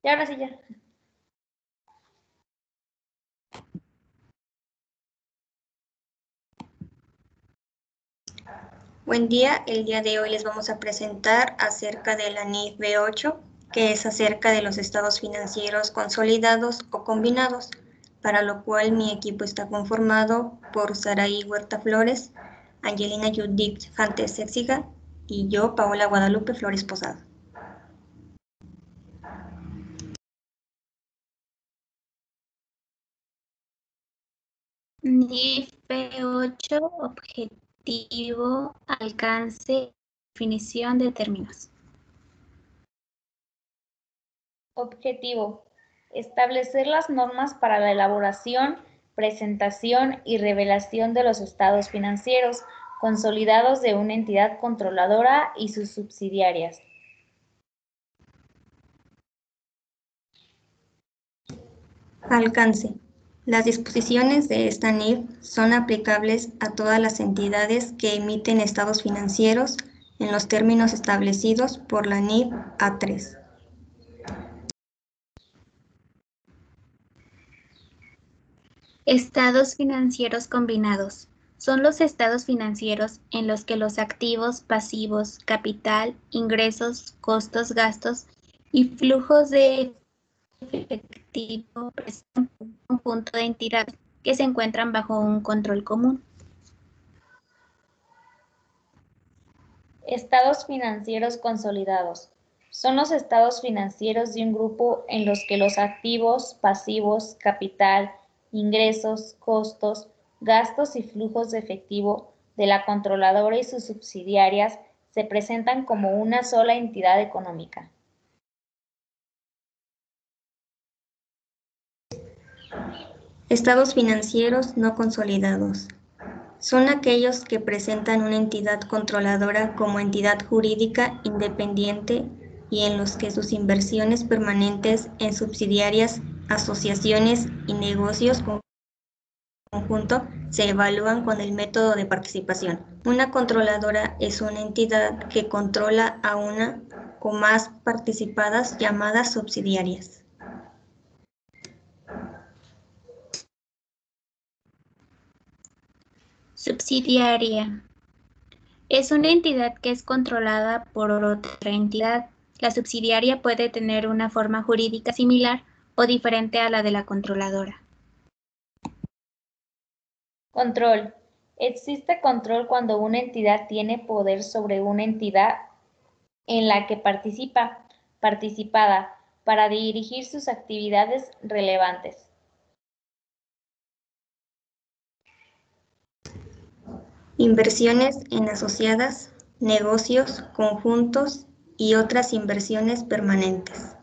Y ahora sí ya. Buen día, el día de hoy les vamos a presentar acerca de la NIF B8, que es acerca de los estados financieros consolidados o combinados, para lo cual mi equipo está conformado por Saraí Huerta Flores, Angelina Judith Fantes Exiga y yo, Paola Guadalupe Flores Posada. NIF B8, objetivo, alcance, definición de términos. Objetivo: establecer las normas para la elaboración, presentación y revelación de los estados financieros consolidados de una entidad controladora y sus subsidiarias. Alcance. Las disposiciones de esta NIF son aplicables a todas las entidades que emiten estados financieros en los términos establecidos por la NIF A3. Estados financieros combinados. Son los estados financieros en los que los activos, pasivos, capital, ingresos, costos, gastos y flujos de efectivo presentan un conjunto de entidades que se encuentran bajo un control común. Estados financieros consolidados. Son los estados financieros de un grupo en los que los activos, pasivos, capital, ingresos, costos, gastos y flujos de efectivo de la controladora y sus subsidiarias se presentan como una sola entidad económica. Estados financieros no consolidados. Son aquellos que presentan una entidad controladora como entidad jurídica independiente y en los que sus inversiones permanentes en subsidiarias, asociaciones y negocios conjunto se evalúan con el método de participación. Una controladora es una entidad que controla a una o más participadas llamadas subsidiarias. Subsidiaria. Es una entidad que es controlada por otra entidad. La subsidiaria puede tener una forma jurídica similar o diferente a la de la controladora. Control. Existe control cuando una entidad tiene poder sobre una entidad en la que participada, para dirigir sus actividades relevantes. Inversiones en asociadas, negocios, conjuntos y otras inversiones permanentes.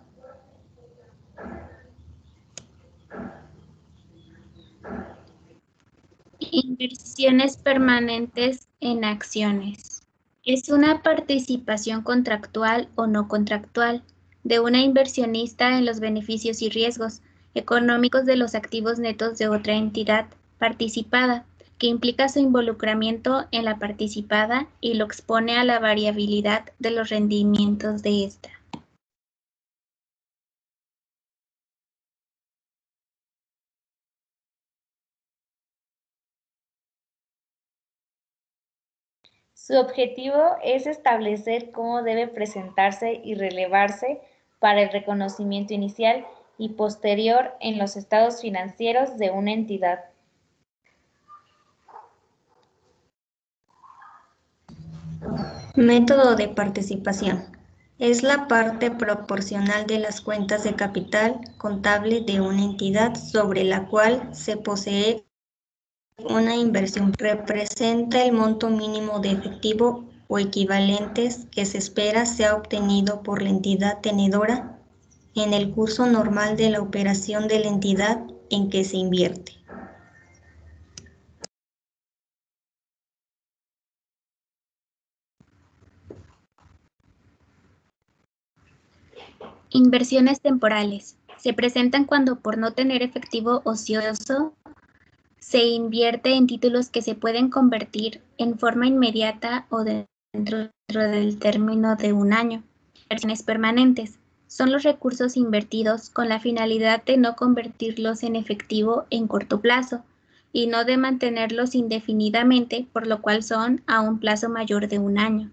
Inversiones permanentes en acciones. Es una participación contractual o no contractual de una inversionista en los beneficios y riesgos económicos de los activos netos de otra entidad participada, que implica su involucramiento en la participada y lo expone a la variabilidad de los rendimientos de ésta. Su objetivo es establecer cómo debe presentarse y relevarse para el reconocimiento inicial y posterior en los estados financieros de una entidad. Método de participación. Es la parte proporcional de las cuentas de capital contable de una entidad sobre la cual se posee una inversión. Representa el monto mínimo de efectivo o equivalentes que se espera sea obtenido por la entidad tenedora en el curso normal de la operación de la entidad en que se invierte. Inversiones temporales. Se presentan cuando, por no tener efectivo ocioso, se invierte en títulos que se pueden convertir en forma inmediata o dentro del término de un año. Inversiones permanentes. son los recursos invertidos con la finalidad de no convertirlos en efectivo en corto plazo y no de mantenerlos indefinidamente, por lo cual son a un plazo mayor de 1 año.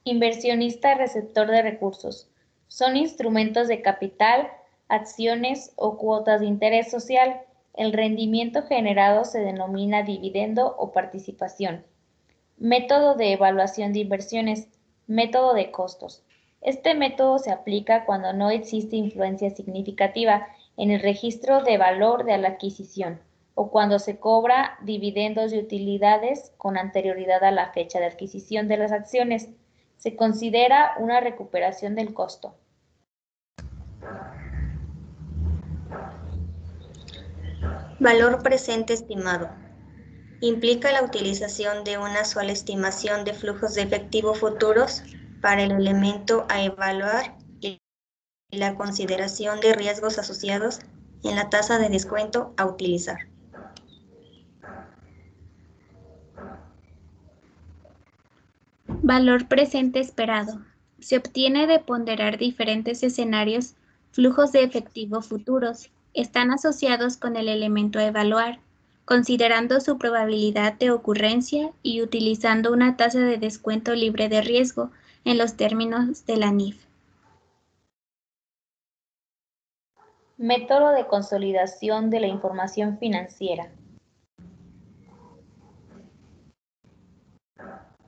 Inversionista receptor de recursos. Son instrumentos de capital, acciones o cuotas de interés social. El rendimiento generado se denomina dividendo o participación. Método de evaluación de inversiones. Método de costos. Este método se aplica cuando no existe influencia significativa en el registro de valor de la adquisición o cuando se cobra dividendos y utilidades con anterioridad a la fecha de adquisición de las acciones. Se considera una recuperación del costo. Valor presente estimado. Implica la utilización de una sola estimación de flujos de efectivo futuros para el elemento a evaluar y la consideración de riesgos asociados en la tasa de descuento a utilizar. Valor presente esperado. Se obtiene de ponderar diferentes escenarios, flujos de efectivo futuros. Están asociados con el elemento a evaluar, considerando su probabilidad de ocurrencia y utilizando una tasa de descuento libre de riesgo en los términos de la NIF. Método de consolidación de la información financiera.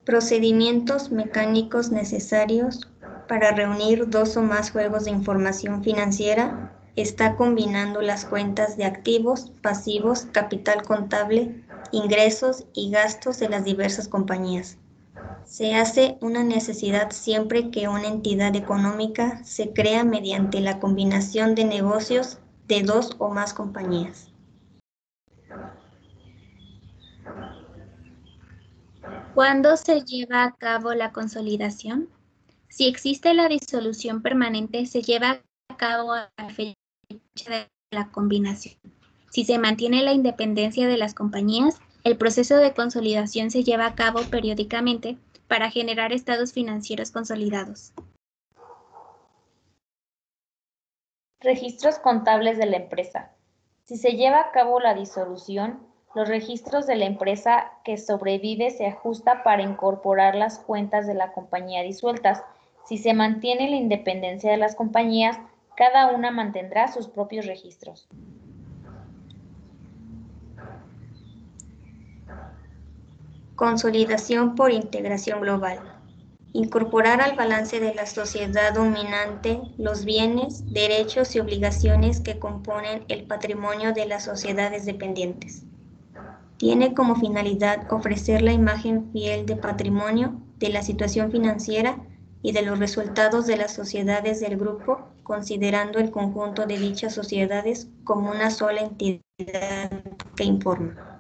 Procedimientos mecánicos necesarios para reunir 2 o más juegos de información financiera. Está combinando las cuentas de activos, pasivos, capital contable, ingresos y gastos de las diversas compañías. Se hace una necesidad siempre que una entidad económica se crea mediante la combinación de negocios de 2 o más compañías. ¿Cuándo se lleva a cabo la consolidación? Si existe la disolución permanente, se lleva a cabo a la fecha de la combinación. Si se mantiene la independencia de las compañías, el proceso de consolidación se lleva a cabo periódicamente para generar estados financieros consolidados. Registros contables de la empresa. Si se lleva a cabo la disolución, los registros de la empresa que sobrevive se ajusta para incorporar las cuentas de la compañía disueltas. Si se mantiene la independencia de las compañías, cada una mantendrá sus propios registros. Consolidación por integración global. Incorporar al balance de la sociedad dominante los bienes, derechos y obligaciones que componen el patrimonio de las sociedades dependientes. Tiene como finalidad ofrecer la imagen fiel de patrimonio, de la situación financiera y de los resultados de las sociedades del grupo, considerando el conjunto de dichas sociedades como una sola entidad que informa.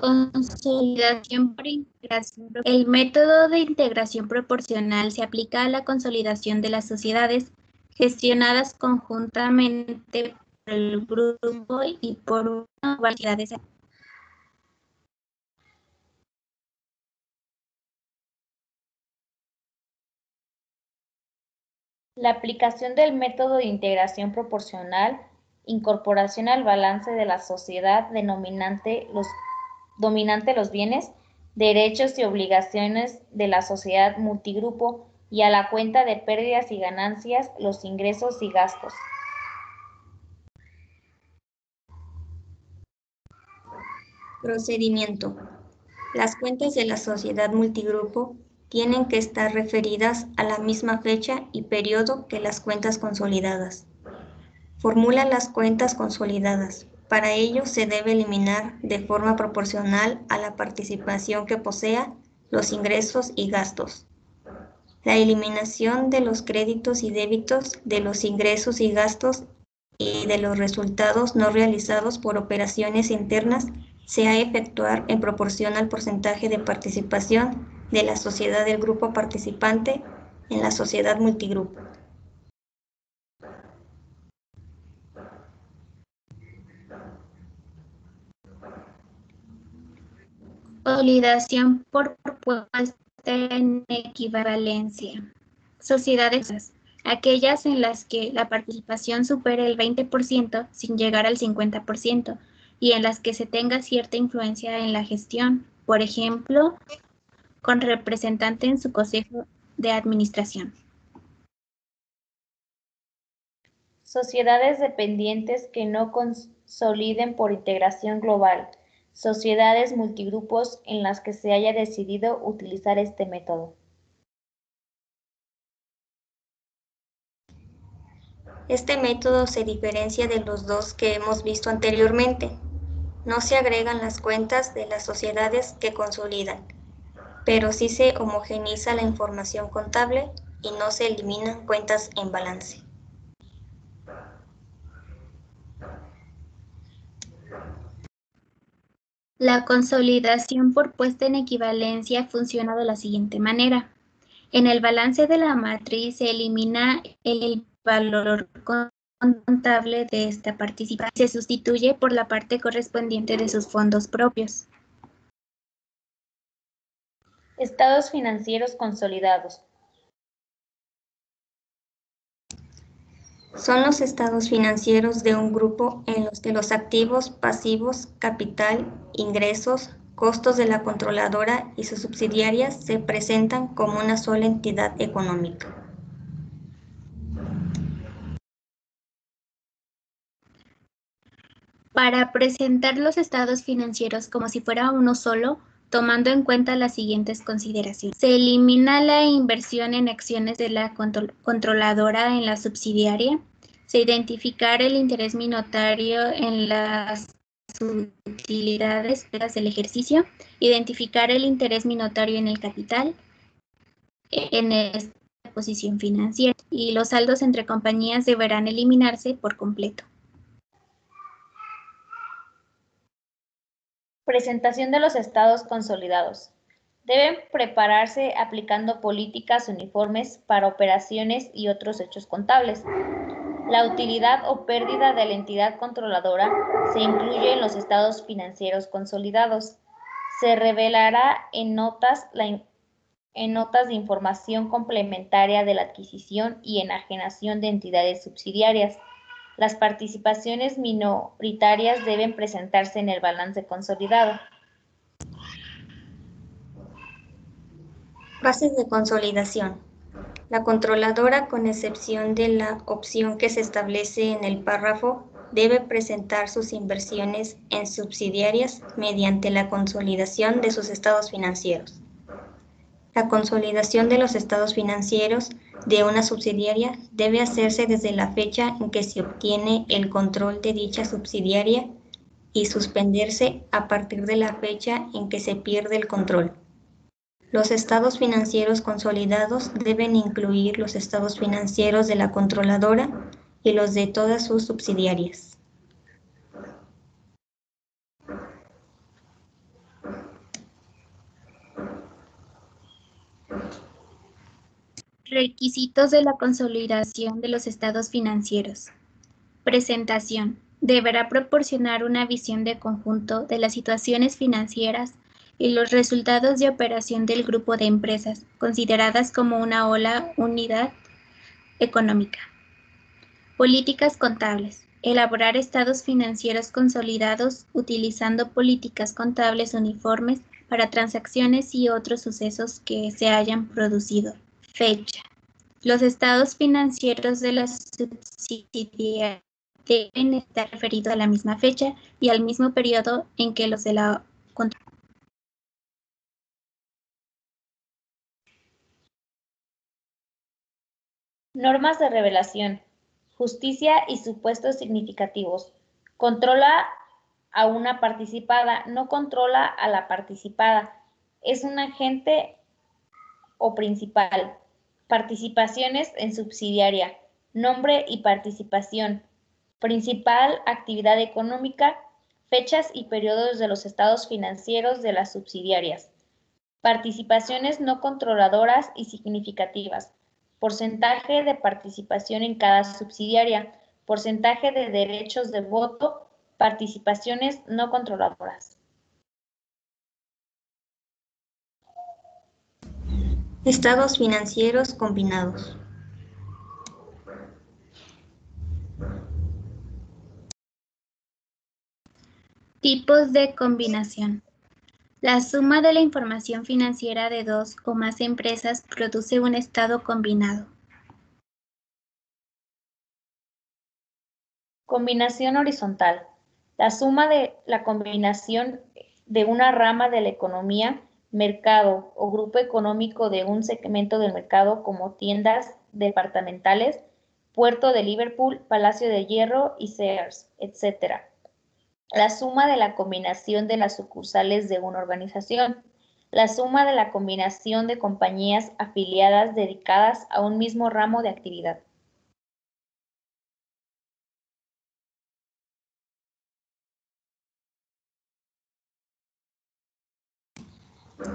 Consolidación por integración. El método de integración proporcional se aplica a la consolidación de las sociedades gestionadas conjuntamente por el grupo y por una variedad de sociedades. La aplicación del método de integración proporcional, incorporación al balance de la sociedad dominante los bienes, derechos y obligaciones de la sociedad multigrupo y a la cuenta de pérdidas y ganancias los ingresos y gastos. Procedimiento. Las cuentas de la sociedad multigrupo tienen que estar referidas a la misma fecha y periodo que las cuentas consolidadas. Formula las cuentas consolidadas. Para ello se debe eliminar de forma proporcional a la participación que posea los ingresos y gastos. La eliminación de los créditos y débitos de los ingresos y gastos y de los resultados no realizados por operaciones internas se ha de efectuar en proporción al porcentaje de participación de la sociedad del grupo participante en la sociedad multigrupo. Consolidación por puesta en equivalencia. Sociedades, aquellas en las que la participación supere el 20% sin llegar al 50% y en las que se tenga cierta influencia en la gestión, por ejemplo, con representante en su consejo de administración. Sociedades dependientes que no consoliden por integración global. Sociedades multigrupos en las que se haya decidido utilizar este método. Este método se diferencia de los dos que hemos visto anteriormente. No se agregan las cuentas de las sociedades que consolidan, pero sí se homogeneiza la información contable y no se eliminan cuentas en balance. La consolidación por puesta en equivalencia funciona de la siguiente manera. En el balance de la matriz se elimina el valor contable de esta participación y se sustituye por la parte correspondiente de sus fondos propios. Estados financieros consolidados. Son los estados financieros de un grupo en los que los activos, pasivos, capital, ingresos, costos de la controladora y sus subsidiarias se presentan como una sola entidad económica. Para presentar los estados financieros como si fuera uno solo, tomando en cuenta las siguientes consideraciones. Se elimina la inversión en acciones de la controladora en la subsidiaria. Se identifica el interés minoritario en las utilidades del ejercicio. Identificar el interés minoritario en el capital, en esta posición financiera. Y los saldos entre compañías deberán eliminarse por completo. Presentación de los estados consolidados. Deben prepararse aplicando políticas uniformes para operaciones y otros hechos contables. La utilidad o pérdida de la entidad controladora se incluye en los estados financieros consolidados. Se revelará en notas de información complementaria de la adquisición y enajenación de entidades subsidiarias. Las participaciones minoritarias deben presentarse en el balance consolidado. Bases de consolidación. La controladora, con excepción de la opción que se establece en el párrafo, debe presentar sus inversiones en subsidiarias mediante la consolidación de sus estados financieros. La consolidación de los estados financieros de una subsidiaria debe hacerse desde la fecha en que se obtiene el control de dicha subsidiaria y suspenderse a partir de la fecha en que se pierde el control. Los estados financieros consolidados deben incluir los estados financieros de la controladora y los de todas sus subsidiarias. Requisitos de la consolidación de los estados financieros. Presentación. Deberá proporcionar una visión de conjunto de las situaciones financieras y los resultados de operación del grupo de empresas, consideradas como una unidad económica. Políticas contables. Elaborar estados financieros consolidados utilizando políticas contables uniformes para transacciones y otros sucesos que se hayan producido. Fecha. Los estados financieros de las subsidiarias deben estar referidos a la misma fecha y al mismo periodo en que los de la controladora. Normas de revelación. Justicia y supuestos significativos. Controla a una participada, no controla a la participada. Es un agente o principal. Participaciones en subsidiaria. Nombre y participación. Principal actividad económica. Fechas y periodos de los estados financieros de las subsidiarias. Participaciones no controladoras y significativas. Porcentaje de participación en cada subsidiaria. Porcentaje de derechos de voto. Participaciones no controladoras. Estados financieros combinados. Tipos de combinación. La suma de la información financiera de dos o más empresas produce un estado combinado. Combinación horizontal. La suma de la combinación de una rama de la economía, mercado o grupo económico de un segmento del mercado como tiendas departamentales, Puerto de Liverpool, Palacio de Hierro y Sears, etc. La suma de la combinación de las sucursales de una organización. La suma de la combinación de compañías afiliadas dedicadas a un mismo ramo de actividad.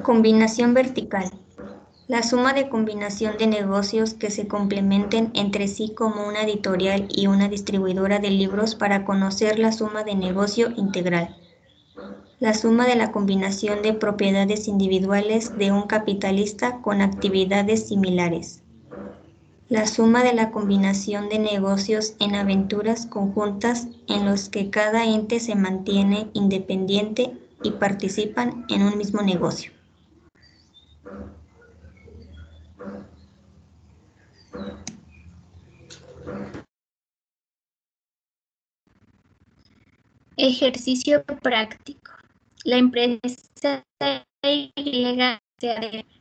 Combinación vertical. La suma de combinación de negocios que se complementen entre sí como una editorial y una distribuidora de libros para conocer la suma de negocio integral. La suma de la combinación de propiedades individuales de un capitalista con actividades similares. La suma de la combinación de negocios en aventuras conjuntas en los que cada ente se mantiene independiente y participan en un mismo negocio. Ejercicio práctico. La empresa YCAD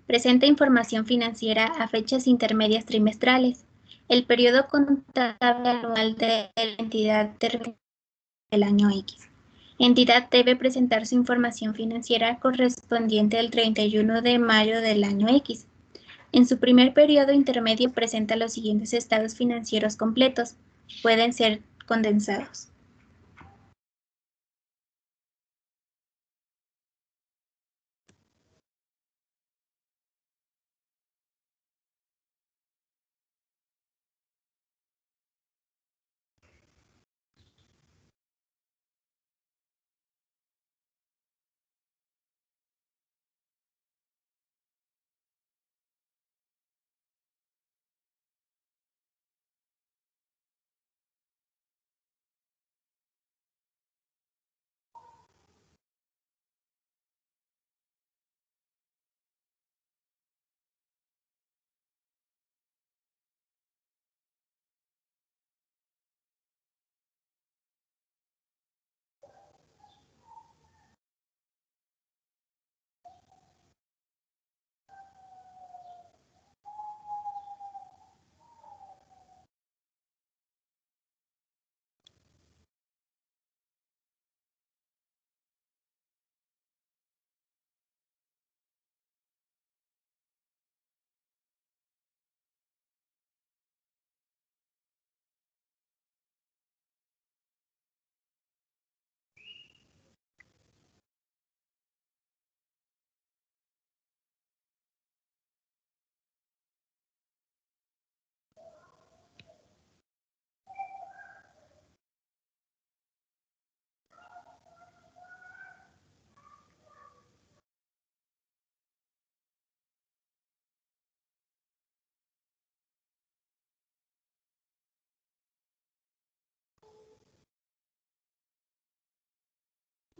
presenta información financiera a fechas intermedias trimestrales. El periodo contable anual de la entidad termina el año X. Entidad debe presentar su información financiera correspondiente al 31 de mayo del año X. En su primer periodo intermedio presenta los siguientes estados financieros completos. Pueden ser condensados.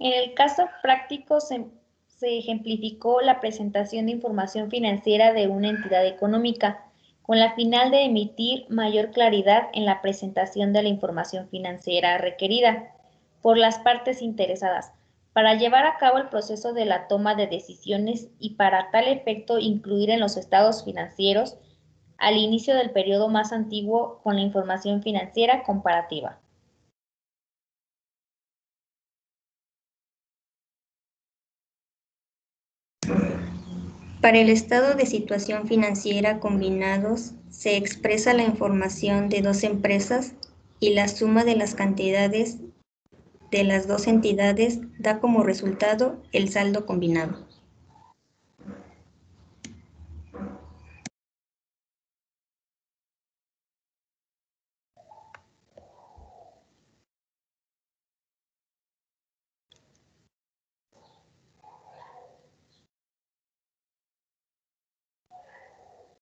En el caso práctico se ejemplificó la presentación de información financiera de una entidad económica, con la final de emitir mayor claridad en la presentación de la información financiera requerida por las partes interesadas, para llevar a cabo el proceso de la toma de decisiones y para tal efecto incluir en los estados financieros al inicio del periodo más antiguo con la información financiera comparativa. Para el estado de situación financiera combinados, se expresa la información de dos empresas y la suma de las cantidades de las dos entidades da como resultado el saldo combinado.